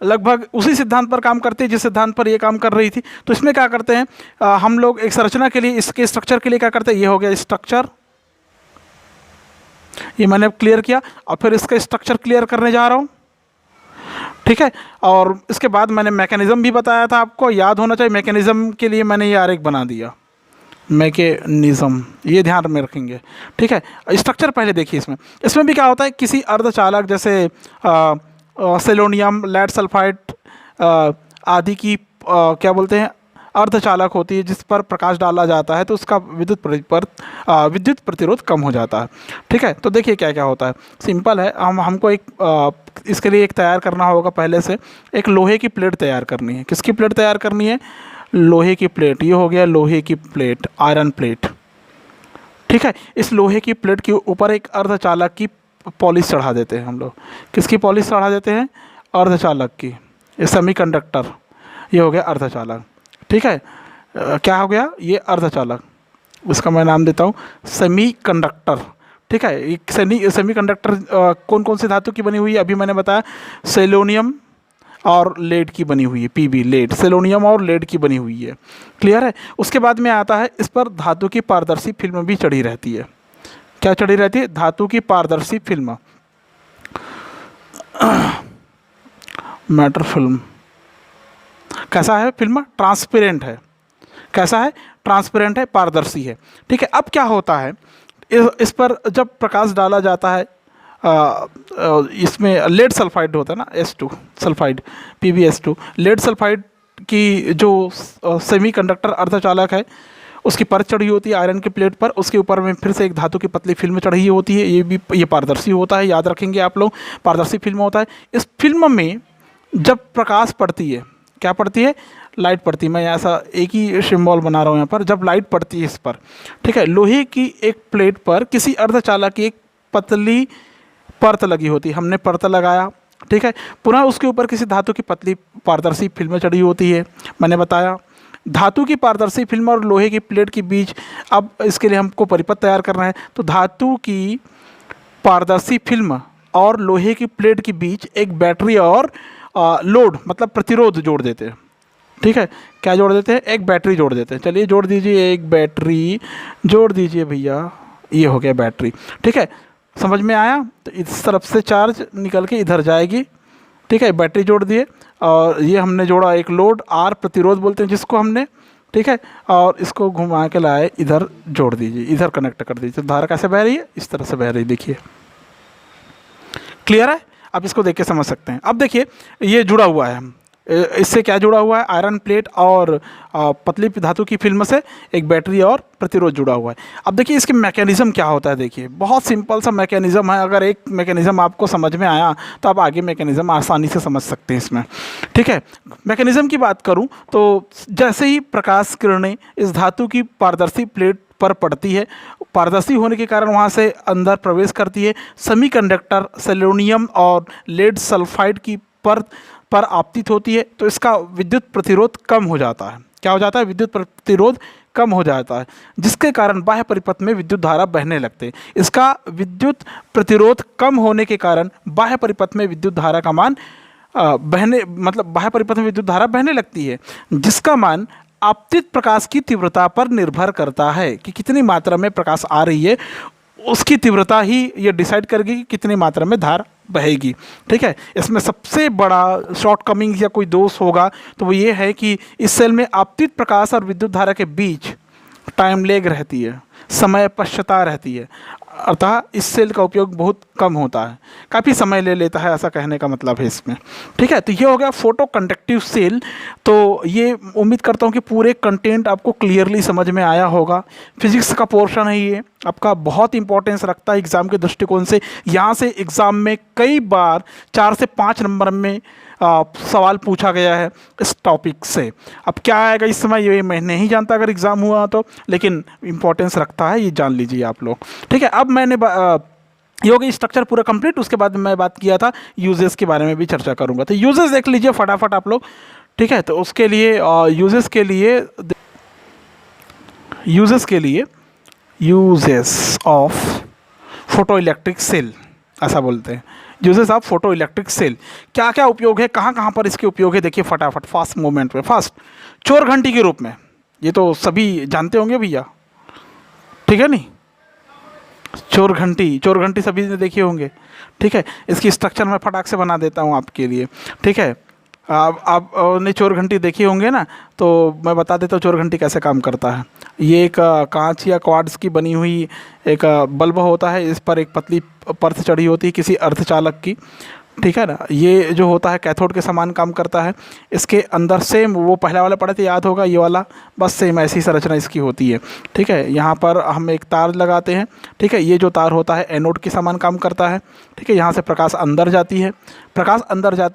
लगभग उसी सिद्धांत पर काम करते हैं जिस सिद्धांत पर ये काम कर रही थी। तो इसमें क्या करते हैं, हम लोग एक संरचना के लिए, इसके स्ट्रक्चर के लिए क्या करते हैं, ये हो गया स्ट्रक्चर, ये मैंने क्लियर किया, और फिर इसका स्ट्रक्चर क्लियर करने जा रहा हूँ। ठीक है, और इसके बाद मैंने मैकेनिज्म भी बताया था, आपको याद होना चाहिए। मैकेनिज्म के लिए मैंने ये आरेख बना दिया, मैकेनिज्म, ये ध्यान में रखेंगे। ठीक है, स्ट्रक्चर पहले देखिए। इसमें भी क्या होता है, किसी अर्धचालक जैसे सेलोनियम, लेड सल्फाइड आदि की क्या बोलते हैं, अर्धचालक होती है, जिस पर प्रकाश डाला जाता है तो उसका विद्युत प्रतिरोध कम हो जाता है। ठीक है, तो देखिए क्या क्या होता है, सिंपल है। हमको एक इसके लिए एक तैयार करना होगा, पहले से एक लोहे की प्लेट तैयार करनी है। किसकी प्लेट तैयार करनी है, लोहे की प्लेट। ये हो गया लोहे की प्लेट, आयरन प्लेट। ठीक है, इस लोहे की प्लेट के ऊपर एक अर्धचालक की पॉलिश चढ़ा देते हैं हम लोग। किसकी पॉलिश चढ़ा देते हैं, अर्धचालक की, ये सेमीकंडक्टर। ये हो गया अर्धचालक। ठीक है, क्या हो गया, ये अर्धचालक, इसका मैं नाम देता हूँ सेमीकंडक्टर। ठीक है, एक सेमीकंडक्टर कौन कौन से धातु की बनी हुई है, अभी मैंने बताया, सेलोनियम और लेड की बनी हुई है, पीबी, लेड, सेलोनियम और लेड की बनी हुई है। क्लियर है। उसके बाद में आता है, इस पर धातु की पारदर्शी फिल्म भी चढ़ी रहती है। क्या चढ़ी रहती है, धातु की पारदर्शी फिल्म, मैटर फिल्म। कैसा है फिल्म, ट्रांसपेरेंट है। कैसा है, ट्रांसपेरेंट है, पारदर्शी है। ठीक है, अब क्या होता है, इस पर जब प्रकाश डाला जाता है, इसमें लेड सल्फाइड होता है ना, S2 sulphide, PbS2, lead sulphide की जो सेमीकंडक्टर अर्धचालक है, उसकी परत चढ़ी होती है आयरन की प्लेट पर। उसके ऊपर में फिर से एक धातु की पतली फिल्म चढ़ी होती है, ये पारदर्शी होता है, याद रखेंगे आप लोग, पारदर्शी फिल्म होता है। इस फिल्म में जब प्रकाश पड़ती है, क्या पड़ती है, लाइट पड़ती है। मैं ऐसा एक ही सिंबल बना रहा हूँ यहाँ पर, जब लाइट पड़ती है इस पर, ठीक है, लोहे की एक प्लेट पर किसी अर्धचालक की एक पतली परत लगी होती है, हमने परत लगाया। ठीक है, पुनः उसके ऊपर किसी धातु की पतली पारदर्शी फिल्म चढ़ी होती है, मैंने बताया। धातु की पारदर्शी फिल्म और लोहे की प्लेट के बीच, अब इसके लिए हमको परिपथ तैयार करना है, तो धातु की पारदर्शी फिल्म और लोहे की प्लेट के बीच एक बैटरी और लोड मतलब प्रतिरोध जोड़ देते हैं। ठीक है, क्या जोड़ देते हैं, एक बैटरी जोड़ देते हैं। चलिए जोड़ दीजिए, एक बैटरी जोड़ दीजिए भैया, ये हो गया बैटरी। ठीक है, समझ में आया। तो इस तरफ से चार्ज निकल के इधर जाएगी। ठीक है, बैटरी जोड़ दिए, और ये हमने जोड़ा एक लोड, आर प्रतिरोध बोलते हैं जिसको हमने, ठीक है, और इसको घुमा के लाए इधर जोड़ दीजिए, इधर कनेक्ट कर दीजिए। तो धारा कैसे बह रही है, इस तरह से बह रही है, देखिए क्लियर है। अब इसको देख के समझ सकते हैं। अब देखिए ये जुड़ा हुआ है, इससे क्या जुड़ा हुआ है, आयरन प्लेट और पतली धातु की फिल्म से एक बैटरी और प्रतिरोध जुड़ा हुआ है। अब देखिए इसके मैकेनिज्म क्या होता है, देखिए बहुत सिंपल सा मैकेनिज्म है। अगर एक मैकेनिज्म आपको समझ में आया तो आप आगे मैकेनिज्म आसानी से समझ सकते हैं इसमें, ठीक है। मैकेनिज्म की बात करूं तो जैसे ही प्रकाश किरणें इस धातु की पारदर्शी प्लेट पर पड़ती है, पारदर्शी होने के कारण वहाँ से अंदर प्रवेश करती है, सेमीकंडक्टर सेलेनियम और लेड सल्फाइड की परत पर आपतित होती है, तो इसका विद्युत प्रतिरोध कम हो जाता है। क्या हो जाता है, विद्युत प्रतिरोध कम हो जाता है, जिसके कारण बाह्य परिपथ में विद्युत धारा बहने लगते हैं। इसका विद्युत प्रतिरोध कम होने के कारण बाह्य परिपथ में विद्युत धारा का मान बाह्य परिपथ में विद्युत धारा बहने लगती है, जिसका मान आपतित प्रकाश की तीव्रता पर निर्भर करता है कि कितनी मात्रा में प्रकाश आ रही है, उसकी तीव्रता ही ये डिसाइड करेगी कि कितनी मात्रा में धारा बहेगी, ठीक है। इसमें सबसे बड़ा शॉर्टकमिंग या कोई दोष होगा तो वो ये है कि इस सेल में आपतित प्रकाश और विद्युत धारा के बीच टाइम लेग रहती है, समय पश्चाता रहती है, अतः इस सेल का उपयोग बहुत कम होता है, काफ़ी समय ले लेता है, ऐसा कहने का मतलब है इसमें, ठीक है। तो ये हो गया फोटो कंडक्टिव सेल। तो ये उम्मीद करता हूँ कि पूरे कंटेंट आपको क्लियरली समझ में आया होगा। फिजिक्स का पोर्शन है, ये आपका बहुत इंपॉर्टेंस रखता है एग्ज़ाम के दृष्टिकोण से। यहाँ से एग्ज़ाम में कई बार 4 से 5 नंबर में सवाल पूछा गया है इस टॉपिक से। अब क्या आएगा इस समय ये मैं नहीं जानता अगर एग्ज़ाम हुआ तो, लेकिन इम्पोर्टेंस रखता है, ये जान लीजिए आप लोग, ठीक है। अब मैंने ये हो गई स्ट्रक्चर पूरा कंप्लीट। उसके बाद मैं बात किया था यूजेस के बारे में भी चर्चा करूँगा, तो यूजेस देख लीजिए फटाफट आप लोग, ठीक है। तो उसके लिए uses of photo electric cell ऐसा बोलते हैं, uses of photo electric cell. क्या क्या उपयोग है, कहाँ कहाँ पर इसके उपयोग है, देखिए फटाफट फास्ट मूवमेंट में। फर्स्ट, चोर घंटी के रूप में, ये तो सभी जानते होंगे भैया, ठीक है नहीं, चोर घंटी सभी ने देखी होंगे, ठीक है। इसकी स्ट्रक्चर मैं फटाक से बना देता हूँ आपके लिए, ठीक है। आपने चोर घंटी देखी होंगे ना, तो मैं बता देता हूँ चोर घंटी कैसे काम करता है। ये एक कांच या क्वार्ट्ज की बनी हुई एक बल्ब होता है, इस पर एक पतली परत चढ़ी होती है किसी अर्धचालक की, ठीक है ना। ये जो होता है कैथोड के समान काम करता है। इसके अंदर सेम वो पहला वाला पढ़े थे, याद होगा ये वाला, बस सेम ऐसी संरचना इसकी होती है, ठीक है। यहाँ पर हम एक तार लगाते हैं, ठीक है। ये जो तार होता है एनोड के समान काम करता है, ठीक है। यहाँ से प्रकाश अंदर जाती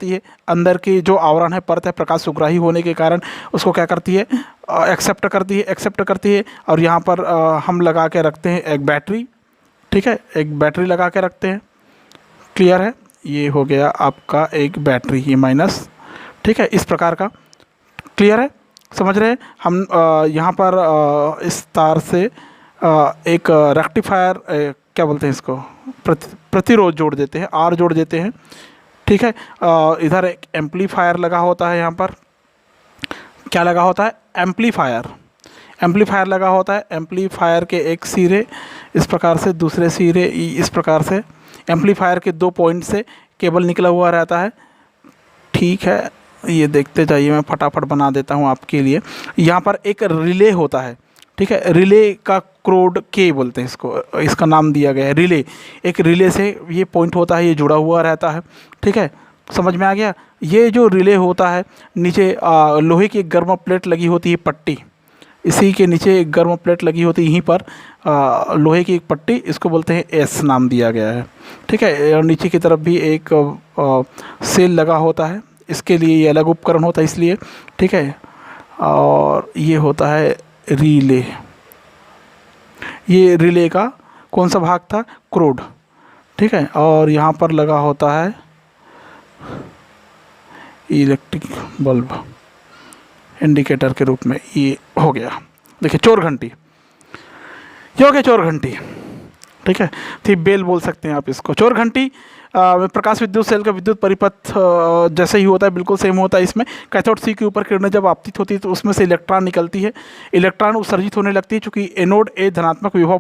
है, अंदर की जो आवरण है, परत है, प्रकाश सुग्राही होने के कारण उसको क्या करती है, एक्सेप्ट करती है। और यहाँ पर हम लगा के रखते हैं एक बैटरी, ठीक है, एक बैटरी लगा के रखते हैं, क्लियर है। ये हो गया आपका एक बैटरी, ये माइनस, ठीक है, इस प्रकार का, क्लियर है, समझ रहे हैं हम। यहाँ पर इस तार से एक रेक्टिफायर, क्या बोलते हैं इसको, प्रतिरोध जोड़ देते हैं, आर जोड़ देते हैं, ठीक है। इधर एक एम्पलीफायर लगा होता है, यहाँ पर क्या लगा होता है, एम्पलीफायर लगा होता है। एम्पलीफायर के एक सिरे इस प्रकार से, दूसरे सिरे इस प्रकार से, एम्पलीफायर के 2 पॉइंट से केबल निकला हुआ रहता है, ठीक है। ये देखते जाइए, मैं फटाफट बना देता हूँ आपके लिए। यहाँ पर एक रिले होता है, ठीक है, रिले का क्रोड के बोलते हैं इसको, इसका नाम दिया गया है रिले। एक रिले से ये पॉइंट होता है, ये जुड़ा हुआ रहता है, ठीक है, समझ में आ गया। ये जो रिले होता है, नीचे लोहे की एक गर्म प्लेट लगी होती है, पट्टी, इसी के नीचे एक गर्म प्लेट लगी होती है, यहीं पर लोहे की एक पट्टी, इसको बोलते हैं एस नाम दिया गया है, ठीक है। और नीचे की तरफ भी एक सेल लगा होता है, इसके लिए ये अलग उपकरण होता है इसलिए, ठीक है। और ये होता है रिले, ये रिले का कौन सा भाग था, क्रोड, ठीक है। और यहाँ पर लगा होता है इलेक्ट्रिक बल्ब इंडिकेटर के रूप में, ये हो गया, देखिए चोर घंटी, ये हो गया चोर घंटी, ठीक है। तो बेल बोल सकते हैं आप इसको। चोर घंटी प्रकाश विद्युत सेल का विद्युत परिपथ जैसे ही होता है, बिल्कुल सेम होता है। इसमें कैथोड सी के ऊपर किरणें जब आपतित होती है तो उसमें से इलेक्ट्रॉन निकलती है, इलेक्ट्रॉन उत्सर्जित होने लगती है, चूँकि एनोड ए धनात्मक विभव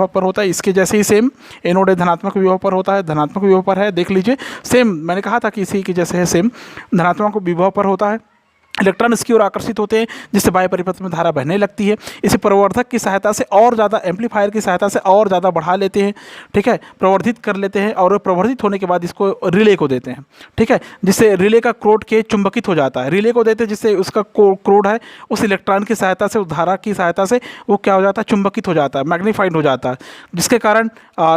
पर होता है। इसके जैसे ही सेम एनोड ए धनात्मक विभव पर होता है, धनात्मक विभव पर है, देख लीजिए सेम, मैंने कहा था कि इसी के जैसे है, सेम धनात्मक विभव पर होता है। इलेक्ट्रॉन इसकी ओर आकर्षित होते हैं, जिससे बाह्य परिपथ में धारा बहने लगती है। इसे प्रवर्धक की सहायता से और ज़्यादा, एम्पलीफायर की सहायता से और ज़्यादा बढ़ा लेते हैं, ठीक है, प्रवर्धित कर लेते हैं, और प्रवर्धित होने के बाद इसको रिले को देते हैं, ठीक है, जिससे रिले का क्रोड के चुंबकित हो जाता है। रिले को देते हैं जिससे उसका क्रोड है उस इलेक्ट्रॉन की सहायता से, उस धारा की सहायता से वो क्या हो जाता है, चुंबकित हो जाता है, मैग्नीफाइड हो जाता है, जिसके कारण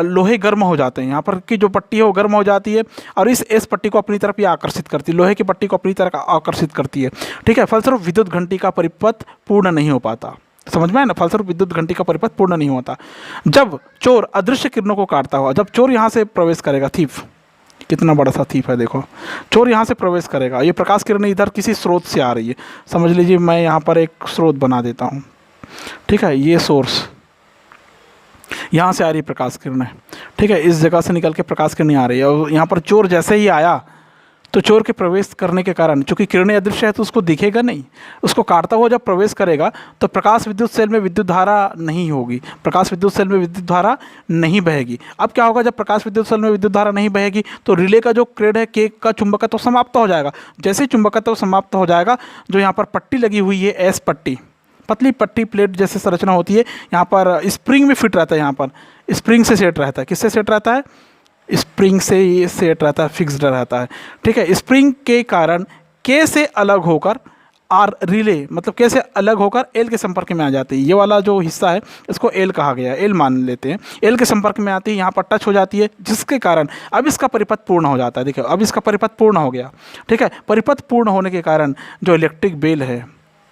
लोहे गर्म हो जाते हैं। यहाँ पर की जो पट्टी है वो गर्म हो जाती है और इस पट्टी को अपनी तरफ ये आकर्षित करती है, लोहे की पट्टी को अपनी तरफ आकर्षित करती है, ठीक है। फलस्वरूप विद्युत घंटी का परिपथ पूर्ण नहीं हो पाता। समझ में है ना, फलस्वरूप विद्युत घंटी का परिपथ पूर्ण नहीं होता। जब चोर अदृश्य किरणों को काटता हुआ, जब चोर यहाँ से प्रवेश करेगा, थीफ, कितना बड़ा सा थीफ है देखो, चोर यहाँ से प्रवेश करेगा, ये प्रकाश किरण इधर किसी स्रोत से आ रही है, समझ लीजिए मैं यहाँ पर एक स्रोत बना देता हूँ, ठीक है, ये सोर्स यहाँ से आ रही प्रकाश किरण है, ठीक है, इस जगह से निकल के प्रकाश किरण आ रही है, और यहाँ पर चोर जैसे ही आया तो चोर के प्रवेश करने के कारण, चूंकि किरणें अदृश्य है तो उसको दिखेगा नहीं, उसको काटता हुआ जब प्रवेश करेगा तो प्रकाश विद्युत सेल में विद्युत धारा नहीं होगी, प्रकाश विद्युत सेल में विद्युत धारा नहीं बहेगी। अब क्या होगा, जब प्रकाश विद्युत सेल में विद्युत धारा नहीं बहेगी तो रिले का जो क्रेड है, के का चुंबकत्व समाप्त हो जाएगा। जैसे ही चुंबकत्व समाप्त हो जाएगा, जो यहाँ पर पट्टी लगी हुई है, एस पट्टी, पतली पट्टी प्लेट जैसे संरचना होती है, यहाँ पर स्प्रिंग में फिट रहता है, यहाँ पर स्प्रिंग से सेट रहता है। किससे सेट रहता है, स्प्रिंग से ये सेट रहता है, फिक्स्ड रहता है, ठीक है। स्प्रिंग के कारण के से अलग होकर आर रिले, मतलब के से अलग होकर एल के संपर्क में आ जाती है। ये वाला जो हिस्सा है इसको एल कहा गया है, एल मान लेते हैं, एल के संपर्क में आती है, यहाँ पर टच हो जाती है, जिसके कारण अब इसका परिपथ पूर्ण हो जाता है। देखिए अब इसका परिपथ पूर्ण हो गया, ठीक है। परिपथ पूर्ण होने के कारण जो इलेक्ट्रिक बेल है,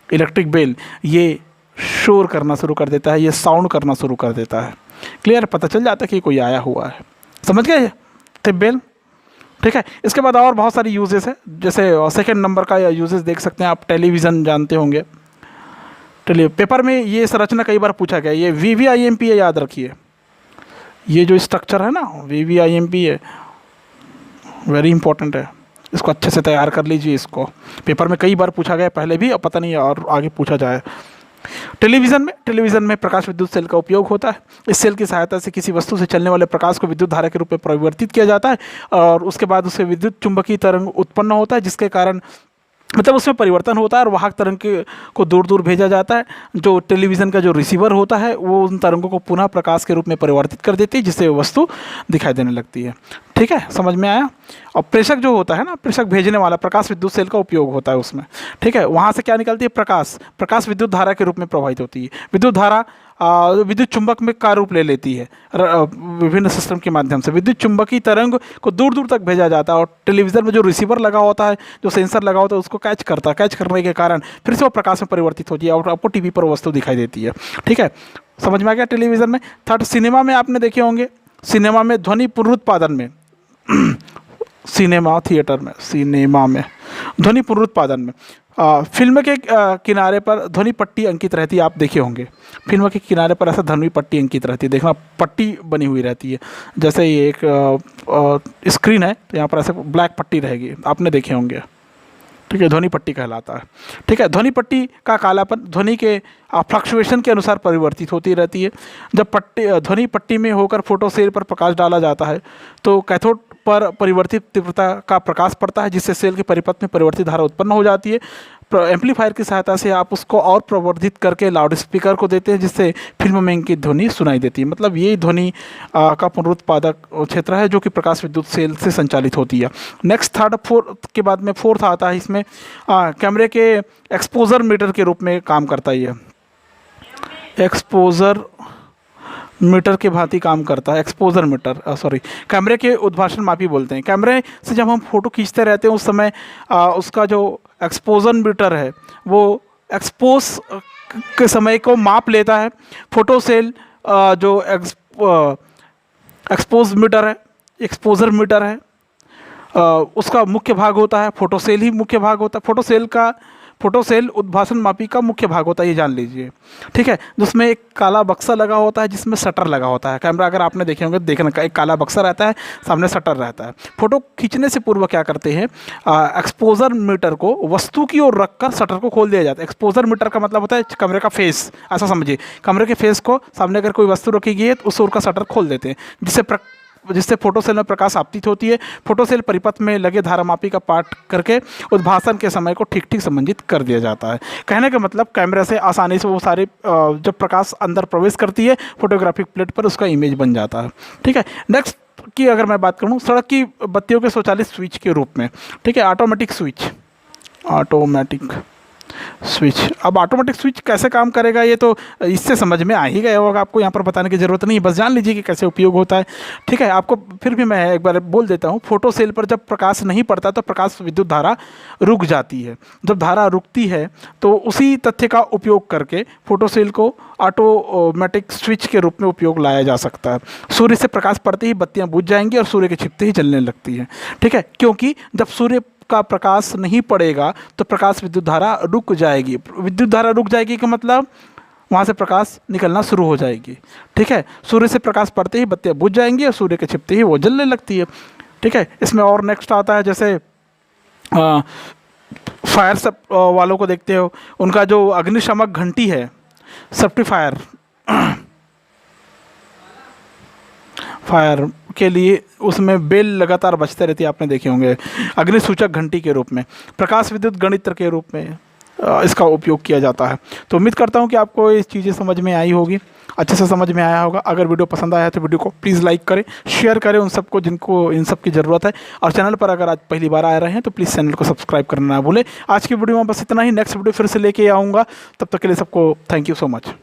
इलेक्ट्रिक बेल ये शोर करना शुरू कर देता है, ये साउंड करना शुरू कर देता है। क्लियर, पता चल जाता है कि कोई आया हुआ है, समझ गए टिप बेल, ठीक है। इसके बाद और बहुत सारी यूजेस है, जैसे सेकंड नंबर का यूजेस देख सकते हैं आप, टेलीविज़न जानते होंगे, पेपर में ये संरचना कई बार पूछा गया, ये VVIMP है, याद रखिए, ये जो स्ट्रक्चर है ना VVIMP है, वेरी इंपॉर्टेंट है, इसको अच्छे से तैयार कर लीजिए। इसको पेपर में कई बार पूछा गया पहले भी, और पता नहीं और आगे पूछा जाए। टेलीविज़न में प्रकाश विद्युत सेल का उपयोग होता है। इस सेल की सहायता से किसी वस्तु से चलने वाले प्रकाश को विद्युत धारा के रूप में परिवर्तित किया जाता है, और उसके बाद उससे विद्युत चुंबकीय तरंग उत्पन्न होता है, जिसके कारण मतलब उसमें परिवर्तन होता है और वाहक तरंग को दूर दूर भेजा जाता है। जो टेलीविज़न का जो रिसीवर होता है वो उन तरंगों को पुनः प्रकाश के रूप में परिवर्तित कर देती है, जिससे वस्तु दिखाई देने लगती है, ठीक है, समझ में आया। और प्रेषक जो होता है ना, प्रेषक भेजने वाला, प्रकाश विद्युत सेल का उपयोग होता है उसमें, ठीक है। वहाँ से क्या निकलती है, प्रकाश विद्युत धारा के रूप में प्रवाहित होती है। विद्युत धारा विद्युत चुंबक में का रूप ले लेती है, विभिन्न सिस्टम के माध्यम से विद्युत चुंबकीय तरंग को दूर दूर तक भेजा जाता है, और टेलीविज़न में जो रिसीवर लगा होता है, जो सेंसर लगा होता है, उसको कैच करता है, कैच करने के कारण फिर से वो प्रकाश में परिवर्तित होती है और आपको टीवी पर वस्तु दिखाई देती है, ठीक है, समझ में आ गया। टेलीविज़न में थर्ड, सिनेमा में आपने देखे होंगे, सिनेमा में ध्वनि पुनरुत्पादन में सिनेमा थिएटर में, सिनेमा में ध्वनि पुनरुत्पादन में फिल्म के किनारे पर ध्वनि पट्टी अंकित रहती है, आप देखे होंगे, फिल्म के किनारे पर ऐसा ध्वनि पट्टी अंकित रहती है, देखना पट्टी बनी हुई रहती है, जैसे ये एक स्क्रीन है तो यहाँ पर ऐसे ब्लैक पट्टी रहेगी, आपने देखे होंगे, ठीक है, ध्वनि पट्टी कहलाता है, ठीक है। ध्वनि पट्टी का कालापन ध्वनि के फ्लक्चुएशन के अनुसार परिवर्तित होती रहती है। जब ध्वनि पट्टी में होकर फोटो सेल पर प्रकाश डाला जाता है तो कैथोड पर परिवर्तित तीव्रता का प्रकाश पड़ता है, जिससे सेल के परिपथ में परिवर्तित धारा उत्पन्न हो जाती है। एम्पलीफायर की सहायता से आप उसको और प्रवर्धित करके लाउड स्पीकर को देते हैं, जिससे फिल्म में इनकी ध्वनि सुनाई देती है। मतलब ये ध्वनि का पुनरुत्पादक क्षेत्र है जो कि प्रकाश विद्युत सेल से संचालित होती है। नेक्स्ट थर्ड फोर्थ के बाद में फोर्थ आता है, इसमें कैमरे के एक्सपोजर मीटर के रूप में काम करता है। ये एक्सपोजर मीटर के भांति काम करता है, एक्सपोजर मीटर, कैमरे के उद्भाषण मापी बोलते हैं। कैमरे से जब हम फोटो खींचते रहते हैं उस समय उसका जो एक्सपोजर मीटर है वो एक्सपोज के समय को माप लेता है। फोटो सेल जो एक्सपोज मीटर है, एक्सपोजर मीटर है, उसका मुख्य भाग होता है, फोटो सेल ही मुख्य भाग होता है। फोटो सेल उद्भाषण मापी का मुख्य भाग होता है, ये जान लीजिए, ठीक है। जिसमें एक काला बक्सा लगा होता है जिसमें शटर लगा होता है। कैमरा अगर आपने देखे होंगे, देखने का एक काला बक्सा रहता है, सामने शटर रहता है। फोटो खींचने से पूर्व क्या करते हैं, एक्सपोजर मीटर को वस्तु की ओर रखकर शटर को खोल दिया जाता है। एक्सपोजर मीटर का मतलब होता है कैमरे का फेस, ऐसा समझिए, कैमरे के फेस को सामने अगर कोई वस्तु रखी गई है तो उस ओर का शटर खोल देते हैं, जिससे जिससे फोटोसेल में प्रकाश आपतित होती है। फोटोसेल परिपथ में लगे धारामापी का पाठ करके उद्भासन के समय को ठीक ठीक संबंधित कर दिया जाता है। कहने का मतलब कैमरा से आसानी से वो सारे जब प्रकाश अंदर प्रवेश करती है फोटोग्राफिक प्लेट पर, उसका इमेज बन जाता है। ठीक है, नेक्स्ट की अगर मैं बात करूँ सड़क की बत्तियों के स्वचालित स्विच के रूप में। ठीक है, ऑटोमेटिक स्विच, ऑटोमेटिक स्विच। अब ऑटोमेटिक स्विच कैसे काम करेगा ये तो इससे समझ में आ ही गया होगा, आपको यहाँ पर बताने की ज़रूरत नहीं, बस जान लीजिए कि कैसे उपयोग होता है। ठीक है, आपको फिर भी मैं एक बार बोल देता हूँ। फोटो सेल पर जब प्रकाश नहीं पड़ता तो प्रकाश विद्युत धारा रुक जाती है। जब धारा रुकती है तो उसी तथ्य का उपयोग करके फोटो सेल को ऑटोमेटिक स्विच के रूप में उपयोग लाया जा सकता है। सूर्य से प्रकाश पड़ते ही बत्तियाँ बुझ जाएंगी और सूर्य के छिपते ही जलने लगती हैं। ठीक है, क्योंकि जब सूर्य का प्रकाश नहीं पड़ेगा तो प्रकाश विद्युत धारा रुक जाएगी। विद्युत धारा रुक जाएगी का मतलब वहाँ से प्रकाश निकलना शुरू हो जाएगी। ठीक है, सूर्य से प्रकाश पड़ते ही बत्तियाँ बुझ जाएंगी और सूर्य के छिपते ही वो जलने लगती है। ठीक है, इसमें और नेक्स्ट आता है जैसे फायर सब वालों को देखते हो, उनका जो अग्निशामक घंटी है, सेफ्टी फायर के लिए उसमें बेल लगातार बजते रहती है, आपने देखे होंगे, अग्निसूचक घंटी के रूप में। प्रकाश विद्युत गणित्र के रूप में इसका उपयोग किया जाता है। तो उम्मीद करता हूँ कि आपको ये चीज़ें समझ में आई होगी, अच्छे से समझ में आया होगा। अगर वीडियो पसंद आया तो वीडियो को प्लीज़ लाइक करें, शेयर करें उन सबको जिनको इन सब की ज़रूरत है। और चैनल पर अगर आज पहली बार आ रहे हैं तो प्लीज़ चैनल को सब्सक्राइब करना ना भूलें। आज की वीडियो में बस इतना ही, नेक्स्ट वीडियो फिर से लेके आऊँगा, तब तक के लिए सबको थैंक यू सो मच।